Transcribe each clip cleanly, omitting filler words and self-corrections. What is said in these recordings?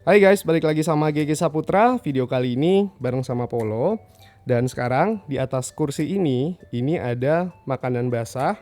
Hai guys, balik lagi sama GG Saputra. Video kali ini bareng sama Polo. Dan sekarang di atas kursi ini ada makanan basah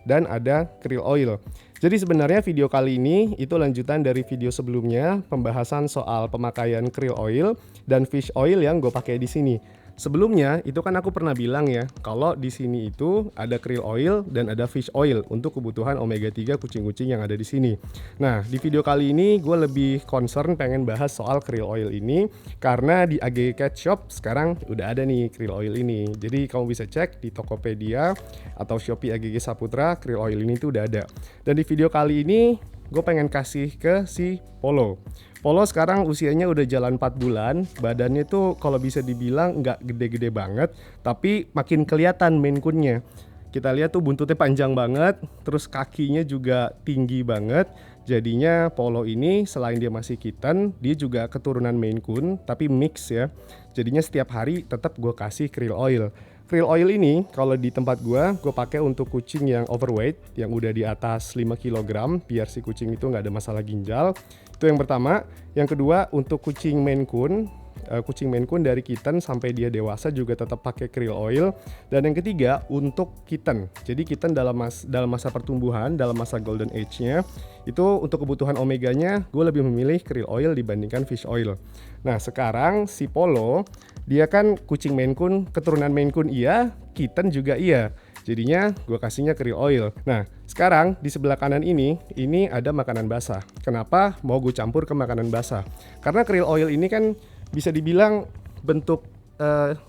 dan ada krill oil. Jadi sebenarnya video kali ini itu lanjutan dari video sebelumnya, pembahasan soal pemakaian krill oil dan fish oil yang gue pakai di sini. Sebelumnya itu kan aku pernah bilang ya, kalau di sini itu ada krill oil dan ada fish oil untuk kebutuhan omega 3 kucing-kucing yang ada di sini. Nah, di video kali ini gue lebih concern pengen bahas soal krill oil ini karena di AG Cat Shop sekarang udah ada nih krill oil ini. Jadi kamu bisa cek di Tokopedia atau Shopee AGG Saputra, krill oil ini tuh udah ada. Dan di video kali ini gue pengen kasih ke si Polo. Polo sekarang usianya udah jalan 4 bulan, badannya tuh kalau bisa dibilang nggak gede-gede banget, tapi makin kelihatan Maine Coon-nya. Kita lihat tuh buntutnya panjang banget, terus kakinya juga tinggi banget. Jadinya Polo ini selain dia masih kitten, dia juga keturunan Maine Coon, tapi mix ya. Jadinya setiap hari tetap gue kasih krill oil. Krill oil ini kalau di tempat gue pakai untuk kucing yang overweight, yang udah di atas 5 kg, biar si kucing itu nggak ada masalah ginjal. Itu yang pertama. Yang kedua, untuk kucing Maine Coon, kucing Maine Coon dari kitten sampai dia dewasa juga tetap pakai krill oil. Dan yang ketiga, untuk kitten. Jadi kitten dalam masa pertumbuhan, dalam masa golden age-nya, itu untuk kebutuhan omeganya gue lebih memilih krill oil dibandingkan fish oil. Nah, sekarang si Polo, dia kan kucing Maine Coon, keturunan Maine Coon iya, kitten juga iya. Jadinya gue kasihnya krill oil. Nah, sekarang di sebelah kanan ini ada makanan basah. Kenapa mau gue campur ke makanan basah? Karena krill oil ini kan bisa dibilang bentuk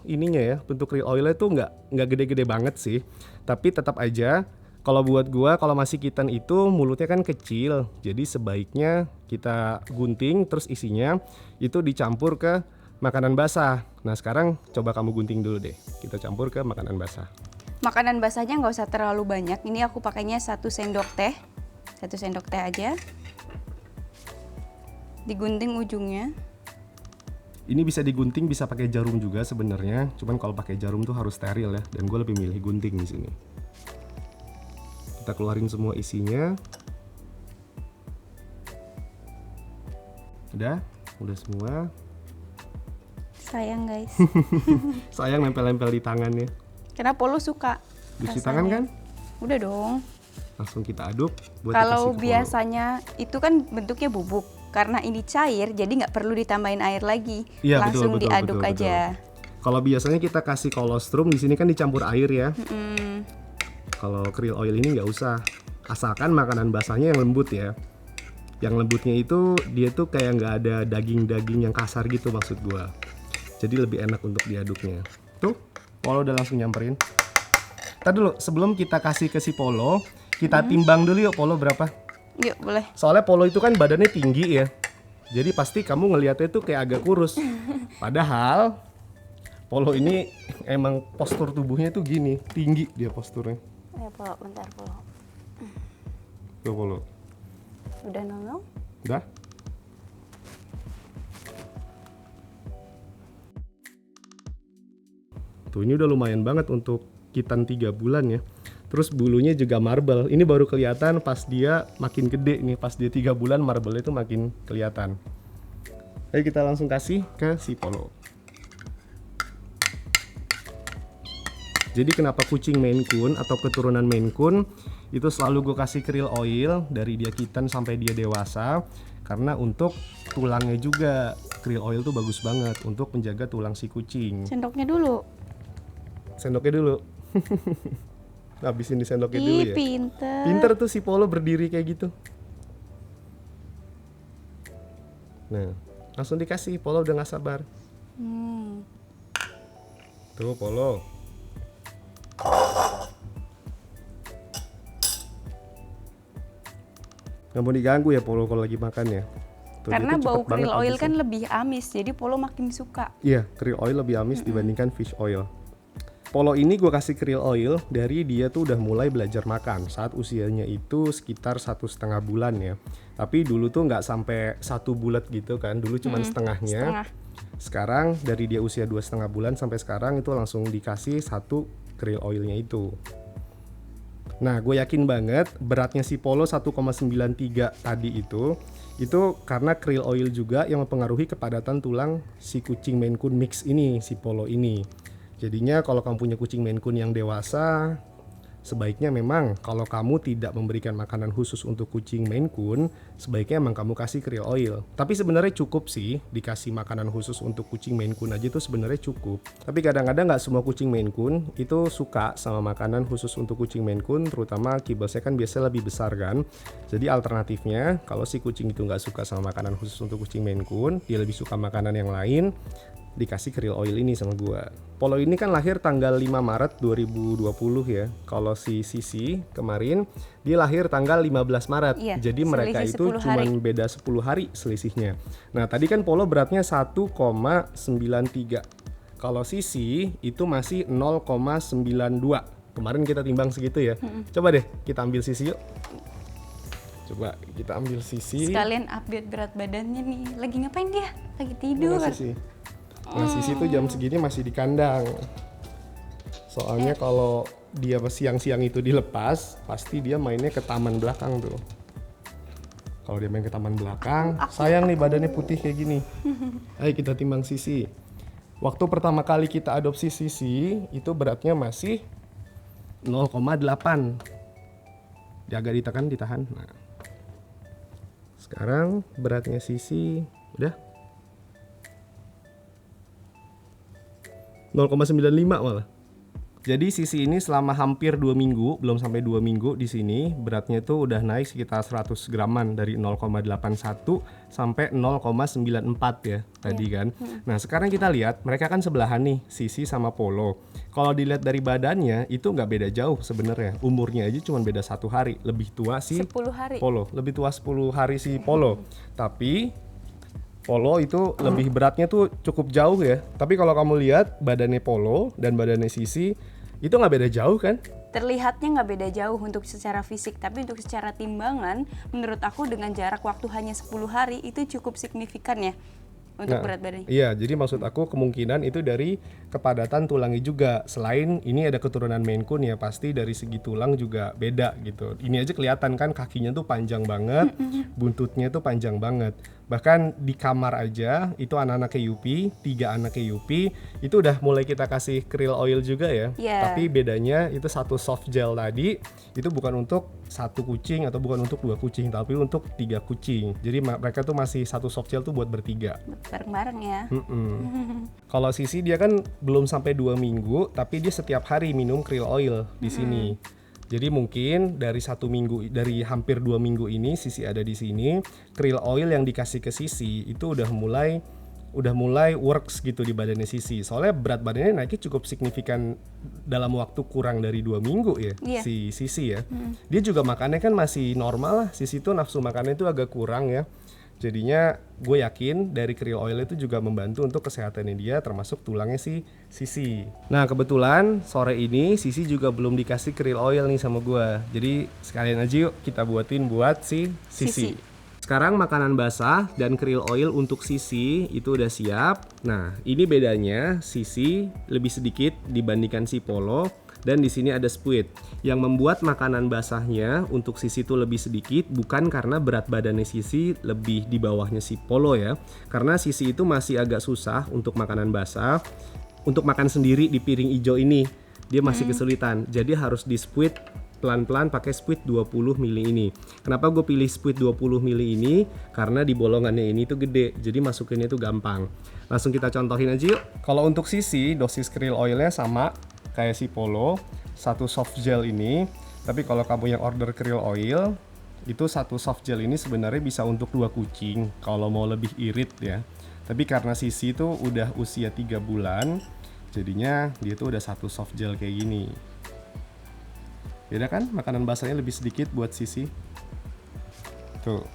ininya ya, bentuk krill oilnya tuh nggak gede-gede banget sih. Tapi tetap aja kalau buat gue, kalau masih kitten itu mulutnya kan kecil. Jadi sebaiknya kita gunting terus isinya itu dicampur ke makanan basah. Nah, sekarang coba kamu gunting dulu deh. Kita campur ke makanan basah. Makanan basahnya nggak usah terlalu banyak. Ini aku pakainya 1 sendok teh. 1 sendok teh aja. Digunting ujungnya. Ini bisa digunting, bisa pakai jarum juga sebenarnya. Cuman kalau pakai jarum tuh harus steril ya. Dan gue lebih milih gunting di sini. Kita keluarin semua isinya. Udah semua. Sayang guys. Sayang nempel-nempel di tangannya. Karena Polo suka. Cuci rasanya. tangan kan? Udah dong. Langsung kita aduk. Kalau biasanya itu kan bentuknya bubuk. Karena ini cair, jadi nggak perlu ditambahin air lagi. Iya, langsung betul, diaduk aja. Kalau biasanya kita kasih colostrum, di sini kan dicampur air ya. Kalau krill oil ini nggak usah. Asalkan makanan basahnya yang lembut ya. Yang lembutnya itu dia tuh kayak nggak ada daging-daging yang kasar gitu maksud gua. Jadi lebih enak untuk diaduknya. Tuh, Polo udah langsung nyamperin. Tadi dulu, sebelum kita kasih ke si Polo, kita timbang dulu yuk Polo berapa. Yuk, boleh. Soalnya Polo itu kan badannya tinggi ya. Jadi pasti kamu ngelihatnya tuh kayak agak kurus. Padahal Polo ini emang postur tubuhnya tuh gini, tinggi dia posturnya. Ya Polo, bentar Polo. Tuh Polo. Udah nongol? Udah? Tuh ini udah lumayan banget untuk kitten 3 bulan ya. Terus bulunya juga marble. Ini baru kelihatan pas dia makin gede nih. Pas dia 3 bulan marble itu makin kelihatan. Ayo kita langsung kasih ke si Polo. Jadi kenapa kucing Maine Coon atau keturunan Maine Coon itu selalu gue kasih krill oil dari dia kitten sampai dia dewasa. Karena untuk tulangnya juga krill oil tuh bagus banget untuk menjaga tulang si kucing. Sendoknya dulu. Sendoknya dulu. Habisin di sendoknya dulu ya. Pinter. Pinter tuh si Polo berdiri kayak gitu. Nah, langsung dikasih. Polo udah gak sabar. Tuh Polo. Gak mau diganggu ya Polo kalau lagi makan ya. Tuh, Karena dia tuh bau cepet banget krill oil habisnya. kan lebih amis, jadi Polo makin suka. Iya, krill oil lebih amis dibandingkan fish oil. Polo ini gue kasih krill oil dari dia tuh udah mulai belajar makan saat usianya itu sekitar 1,5 bulan ya. Tapi dulu tuh nggak sampai 1 bulat gitu kan, dulu cuma setengahnya. Setengah. Sekarang dari dia usia 2,5 bulan sampai sekarang itu langsung dikasih 1 krill oilnya itu. Nah, gue yakin banget beratnya si Polo 1,93 tadi itu karena krill oil juga yang mempengaruhi kepadatan tulang si kucing Maine Coon mix ini, si Polo ini. Jadinya kalau kamu punya kucing Maine Coon yang dewasa, sebaiknya memang kalau kamu tidak memberikan makanan khusus untuk kucing Maine Coon, sebaiknya emang kamu kasih krill oil. Tapi sebenarnya cukup sih dikasih makanan khusus untuk kucing Maine Coon aja itu sebenarnya cukup. Tapi kadang-kadang nggak semua kucing Maine Coon itu suka sama makanan khusus untuk kucing Maine Coon, terutama kibasnya kan biasanya lebih besar kan. Jadi alternatifnya kalau si kucing itu nggak suka sama makanan khusus untuk kucing Maine Coon, dia lebih suka makanan yang lain, dikasih krill oil ini sama gua. Polo ini kan lahir tanggal 5 Maret 2020 ya. Kalau si Sisi kemarin dia lahir tanggal 15 Maret. Iya, Jadi mereka selisih itu 10 cuman hari. beda 10 hari selisihnya. Nah, tadi kan Polo beratnya 1,93. Kalau Sisi itu masih 0,92. Kemarin kita timbang segitu ya. Coba deh kita ambil Sisi yuk. Coba kita ambil Sisi. Sekalian update berat badannya nih. Lagi ngapain dia? Lagi tidur. Mana Sisi? Nah, Sisi tuh jam segini masih di kandang. Soalnya kalau dia siang-siang itu dilepas, pasti dia mainnya ke taman belakang tuh. Kalau dia main ke taman belakang, sayang nih badannya putih kayak gini. Ayo kita timbang Sisi. Waktu pertama kali kita adopsi Sisi, itu beratnya masih 0,8. Dia agak ditahan. Nah. Sekarang beratnya Sisi udah 0,95 malah. Jadi Sisi ini selama hampir 2 minggu, belum sampai 2 minggu di sini, beratnya itu udah naik sekitar 100 graman dari 0,81 sampai 0,94 ya tadi kan. Nah, sekarang kita lihat mereka kan sebelahan nih, Sisi sama Polo. Kalau dilihat dari badannya itu nggak beda jauh sebenarnya. Umurnya aja cuma beda 1 hari, lebih tua si 10 hari. Polo, lebih tua 10 hari si Polo. Tapi Polo itu lebih beratnya tuh cukup jauh ya. Tapi kalau kamu lihat badannya Polo dan badannya Sisi itu nggak beda jauh kan? Terlihatnya nggak beda jauh untuk secara fisik, tapi untuk secara timbangan, menurut aku dengan jarak waktu hanya 10 hari itu cukup signifikan ya untuk berat badannya. Iya, jadi maksud aku kemungkinan itu dari kepadatan tulangnya juga. Selain ini ada keturunan Maine Coon ya, pasti dari segi tulang juga beda gitu. Ini aja kelihatan kan kakinya tuh panjang banget, buntutnya tuh panjang banget. Bahkan di kamar aja itu anak-anaknya Yupi, 3 anaknya Yupi itu udah mulai kita kasih krill oil juga ya. Yeah. Tapi bedanya itu satu soft gel tadi itu bukan untuk 1 kucing atau bukan untuk 2 kucing, tapi untuk 3 kucing. Jadi mereka tuh masih satu soft gel tuh buat bertiga. Bareng-bareng ya. Kalau Sisi dia kan belum sampai 2 minggu, tapi dia setiap hari minum krill oil di sini. Jadi mungkin dari 1 minggu, dari hampir 2 minggu ini Sisi ada di sini, krill oil yang dikasih ke Sisi itu udah mulai works gitu di badannya Sisi. Soalnya berat badannya naiknya cukup signifikan dalam waktu kurang dari 2 minggu ya. Iya. Si Sisi ya. Dia juga makannya kan masih normal lah. Sisi tuh nafsu makannya itu agak kurang ya. Jadinya gue yakin dari krill oil itu juga membantu untuk kesehatannya dia, termasuk tulangnya si Sisi. Nah kebetulan sore ini Sisi juga belum dikasih krill oil nih sama gue. Jadi sekalian aja yuk kita buatin buat si Sisi. Sekarang makanan basah dan krill oil untuk Sisi itu udah siap. Nah ini bedanya Sisi lebih sedikit dibandingkan si Polo. Dan di sini ada squid. Yang membuat makanan basahnya untuk Sisi itu lebih sedikit bukan karena berat badannya Sisi lebih di bawahnya si Polo ya. Karena Sisi itu masih agak susah untuk makanan basah. Untuk makan sendiri di piring hijau ini dia masih kesulitan. Jadi harus di squid pelan-pelan pakai squid 20 mili ini. Kenapa gue pilih squid 20 mili ini? Karena di bolongannya ini tuh gede. Jadi masukinnya tuh gampang. Langsung kita contohin aja yuk. Kalau untuk Sisi dosis krill oilnya sama kayak si Polo, 1 soft gel ini. Tapi kalau kamu yang order krill oil, itu 1 soft gel ini sebenarnya bisa untuk 2 kucing kalau mau lebih irit ya. Tapi karena Sisi itu udah usia 3 bulan, jadinya dia tuh udah 1 soft gel kayak gini. Beda kan makanan basahnya lebih sedikit buat Sisi. Tuh.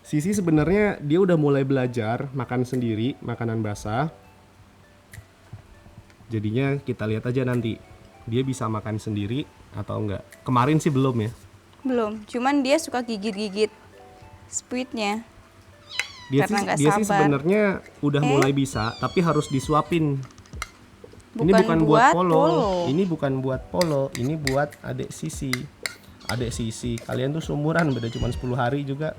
Sisi sebenarnya dia udah mulai belajar makan sendiri makanan basah. Jadinya kita lihat aja nanti dia bisa makan sendiri atau enggak. Kemarin sih belum ya. Belum, cuman dia suka gigit-gigit squidnya. Dia Karena nggak sih sabar. sebenarnya udah mulai bisa, tapi harus disuapin. Ini bukan buat Polo. Ini bukan buat Polo, ini buat adik Sisi. Adik Sisi, kalian tuh seumuran, beda cuma 10 hari juga.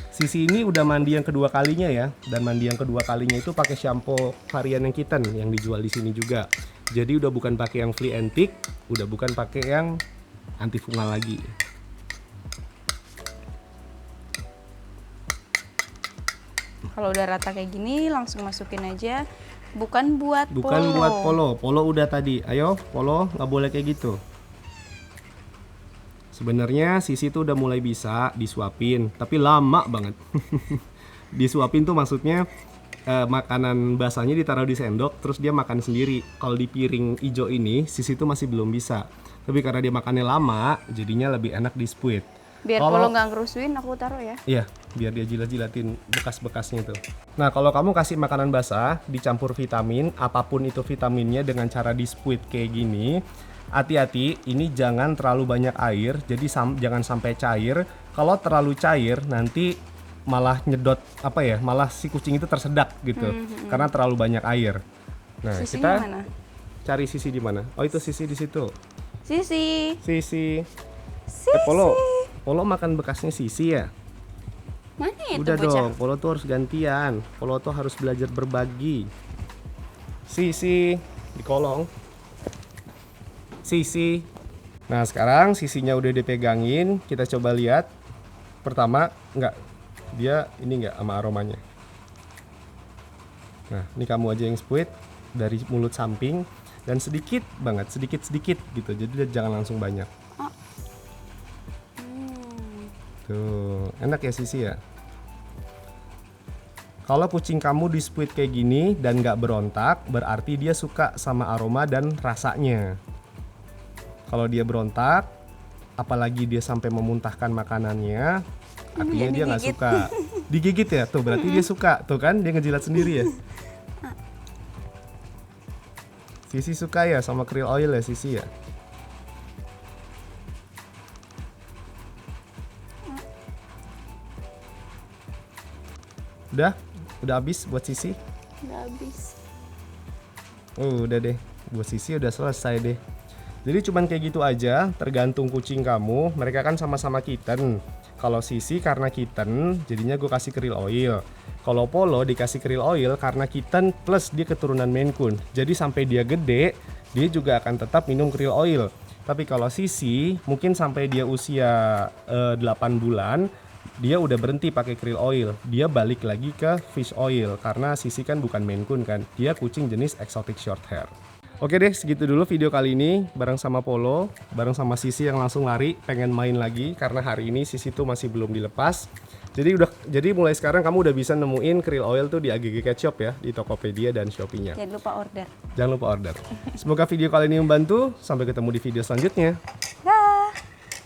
Sisi ini udah mandi yang kedua kalinya ya, dan mandi yang kedua kalinya itu pakai shampoo varian yang kitten yang dijual di sini juga. Jadi udah bukan pakai yang flea and tick, udah bukan pakai yang antifungal lagi. Kalau udah rata kayak gini langsung masukin aja. Bukan buat Bukan buat Polo. Polo udah tadi. Ayo, Polo nggak boleh kayak gitu. Sebenarnya Sisi tuh udah mulai bisa disuapin, tapi lama banget. Disuapin tuh maksudnya makanan basahnya ditaruh di sendok, terus dia makan sendiri. Kalau di piring ijo ini, Sisi tuh masih belum bisa. Tapi karena dia makannya lama, jadinya lebih enak di squid. Biar Polo nggak ngerusuin, aku taruh ya. Iya, biar dia jilat-jilatin bekas-bekasnya tuh. Nah, kalau kamu kasih makanan basah, dicampur vitamin, apapun itu vitaminnya dengan cara di squid kayak gini, hati-hati, ini jangan terlalu banyak air, jadi jangan sampai cair. Kalau terlalu cair, nanti malah nyedot malah si kucing itu tersedak gitu, karena terlalu banyak air. Nah, Sisinya kita mana? cari Sisi di mana? Oh, itu Sisi di situ. Sisi. Sisi. Sisi. Polo makan bekasnya Sisi ya? Mana itu Udah bocah? dong, Polo tuh harus gantian. Polo tuh harus belajar berbagi. Sisi di kolong. Sisi. Nah, sekarang sisinya udah dipegangin, kita coba lihat. Pertama, dia ini sama aromanya. Nah, ini kamu aja yang squid dari mulut samping dan sedikit banget, sedikit gitu. Jadi jangan langsung banyak. Tuh, enak ya Sisi ya. Kalau kucing kamu di squid kayak gini dan nggak berontak, berarti dia suka sama aroma dan rasanya. Kalau dia berontak, apalagi dia sampai memuntahkan makanannya, artinya dia nggak suka. Digigit ya, tuh berarti dia suka. Tuh kan, dia ngejilat sendiri ya. Sisi suka ya sama krill oil ya Sisi ya. Udah habis buat Sisi? Udah habis. Udah deh, buat Sisi udah selesai deh. Jadi cuman kayak gitu aja, tergantung kucing kamu. Mereka kan sama-sama kitten. Kalau Sisi karena kitten, jadinya gue kasih krill oil. Kalau Polo dikasih krill oil karena kitten plus dia keturunan Maine Coon. Jadi sampai dia gede, dia juga akan tetap minum krill oil. Tapi kalau Sisi, mungkin sampai dia usia 8 bulan, dia udah berhenti pakai krill oil. Dia balik lagi ke fish oil karena Sisi kan bukan Maine Coon kan. Dia kucing jenis exotic short hair. Oke deh, segitu dulu video kali ini bareng sama Polo, bareng sama Sisi yang langsung lari pengen main lagi karena hari ini Sisi tuh masih belum dilepas. Jadi mulai sekarang kamu udah bisa nemuin krill oil tuh di AGG Cat Shop ya, di Tokopedia dan Shopee-nya. Jangan lupa order. Jangan lupa order. Semoga video kali ini membantu. Sampai ketemu di video selanjutnya. Bye.